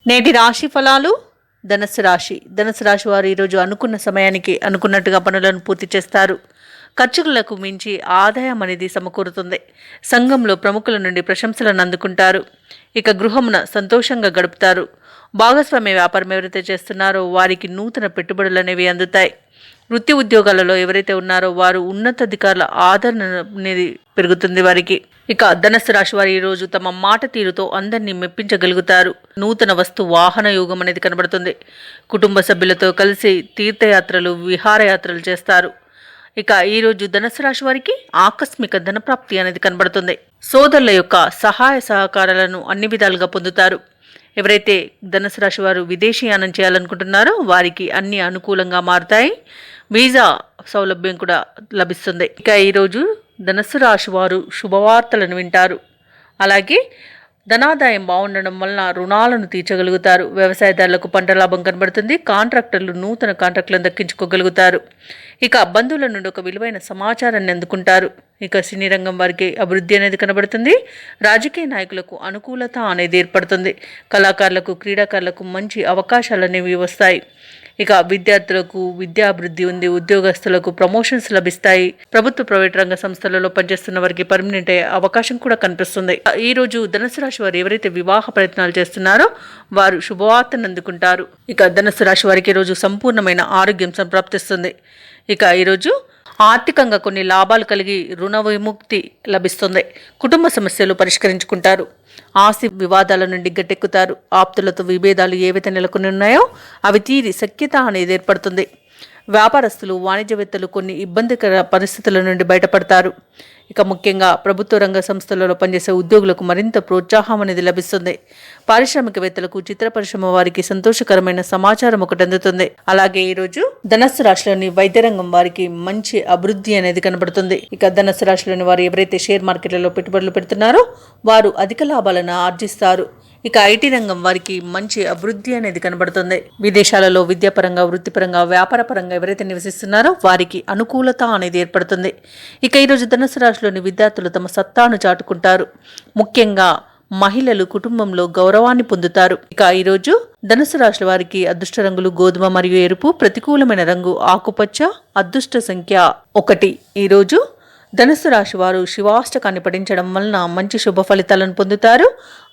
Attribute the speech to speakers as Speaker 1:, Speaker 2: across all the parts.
Speaker 1: నేటి రాశి ఫలాలు. ధనుసు రాశి వారు ఈరోజు అనుకున్న సమయానికి అనుకున్నట్టుగా పనులను పూర్తి చేస్తారు. ఖర్చులకు మించి ఆదాయం అనేది సమకూరుతుంది. సంఘంలో ప్రముఖుల నుండి ప్రశంసలను అందుకుంటారు. ఇక గృహమున సంతోషంగా గడుపుతారు. భాగస్వామ్య వ్యాపారం ఎవరైతే చేస్తున్నారో వారికి నూతన పెట్టుబడులు అనేవి అందుతాయి. వృత్తి ఉద్యోగాలలో ఎవరైతే ఉన్నారో వారు ఉన్నతాధికారుల ఆదరణ అనేది పెరుగుతుంది వారికి. ఇక ధనుసు రాశి వారు ఈరోజు తమ మాట తీరుతో అందరినీ మెప్పించగలుగుతారు. నూతన వస్తు వాహన యోగం అనేది కనబడుతుంది. కుటుంబ సభ్యులతో కలిసి తీర్థయాత్రలు విహారయాత్రలు చేస్తారు. ఇక ఈరోజు ధనుసు రాశి వారికి ఆకస్మిక ధనప్రాప్తి అనేది కనబడుతుంది. సోదరుల యొక్క సహాయ సహకారాలను అన్ని విధాలుగా పొందుతారు. ఎవరైతే ధనుసు రాశి వారు విదేశీయానం చేయాలనుకుంటున్నారో వారికి అన్ని అనుకూలంగా మారుతాయి. వీసా సౌలభ్యం కూడా లభిస్తుంది. ఇక ఈరోజు ధనుసు రాశి వారు శుభవార్తలను వింటారు. అలాగే ధనాదాయం బాగుండడం వలన రుణాలను తీర్చగలుగుతారు. వ్యవసాయదారులకు పంట లాభం కనబడుతుంది. కాంట్రాక్టర్లు నూతన కాంట్రాక్టులను దక్కించుకోగలుగుతారు. ఇక బంధువుల నుండి ఒక విలువైన సమాచారాన్ని అందుకుంటారు. ఇక సినీ రంగం వారికి అభివృద్ధి అనేది కనబడుతుంది. రాజకీయ నాయకులకు అనుకూలత అనేది ఏర్పడుతుంది. కళాకారులకు క్రీడాకారులకు మంచి అవకాశాలు అనేవి వస్తాయి. ఇక విద్యార్థులకు విద్యాభివృద్ధి ఉంది. ఉద్యోగస్తులకు ప్రమోషన్స్ లభిస్తాయి. ప్రభుత్వ ప్రైవేట్ రంగ సంస్థలలో పనిచేస్తున్న వారికి పర్మనెంట్ అయ్యే అవకాశం కూడా కనిపిస్తుంది. ఈ రోజు ధనుసు రాశి వారు ఎవరైతే వివాహ ప్రయత్నాలు చేస్తున్నారో వారు శుభవార్తను అందుకుంటారు. ఇక ధనుసు రాశి వారికి ఈరోజు సంపూర్ణమైన ఆరోగ్యం సంప్రాప్తిస్తుంది. ఇక ఈరోజు ఆర్థికంగా కొన్ని లాభాలు కలిగి రుణ విముక్తి లభిస్తుంది. కుటుంబ సమస్యలు పరిష్కరించుకుంటారు. ఆస్తి వివాదాల నుండి గట్టెక్కుతారు. ఆప్తులతో విభేదాలు ఏవైతే నెలకొని ఉన్నాయో అవి తీరి సఖ్యత అనేది ఏర్పడుతుంది. వ్యాపారస్తులు వాణిజ్యవేత్తలు కొన్ని ఇబ్బందికర పరిస్థితుల నుండి బయటపడతారు. ఇక ముఖ్యంగా ప్రభుత్వ రంగ సంస్థలలో పనిచేసే ఉద్యోగులకు మరింత ప్రోత్సాహం అనేది లభిస్తుంది. పారిశ్రామికవేత్తలకు చిత్ర పరిశ్రమ వారికి సంతోషకరమైన సమాచారం ఒకటి అందుతుంది. అలాగే ఈరోజు ధనుసు రాశిలోని వైద్య రంగం వారికి మంచి అభివృద్ధి అనేది కనబడుతుంది. ఇక ధనుసు రాశిలోని వారు ఎవరైతే షేర్ మార్కెట్లలో పెట్టుబడులు పెడుతున్నారో వారు అధిక లాభాలను ఆర్జిస్తారు. ఇక ఐటీ రంగం వారికి మంచి అభివృద్ధి అనేది కనబడుతుంది. విదేశాలలో విద్యాపరంగా వృత్తిపరంగా వ్యాపార పరంగా ఎవరైతే నివసిస్తున్నారో వారికి అనుకూలత అనేది ఏర్పడుతుంది. ఇక ఈరోజు ధనుసు రాశిలోని విద్యార్థులు తమ సత్తాను చాటుకుంటారు. ముఖ్యంగా మహిళలు కుటుంబంలో గౌరవాన్ని పొందుతారు. ఇక ఈరోజు ధనుసు రాశి వారికి అదృష్ట రంగులు గోధుమ మరియు ఎరుపు. ప్రతికూలమైన రంగు ఆకుపచ్చ. అదృష్ట సంఖ్య 1. ఈరోజు ధనుసు రాశి వారు శివాష్టకాన్ని పఠించడం వలన మంచి శుభ ఫలితాలను పొందుతారు.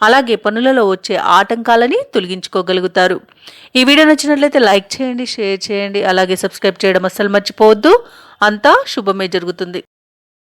Speaker 1: అలాగే పనులలో వచ్చే ఆటంకాలని తొలగించుకోగలుగుతారు. ఈ వీడియో నచ్చినట్లయితే లైక్ చేయండి, షేర్ చేయండి, అలాగే సబ్స్క్రైబ్ చేయడం అస్సలు మర్చిపోవద్దు. అంతా శుభమే జరుగుతుంది.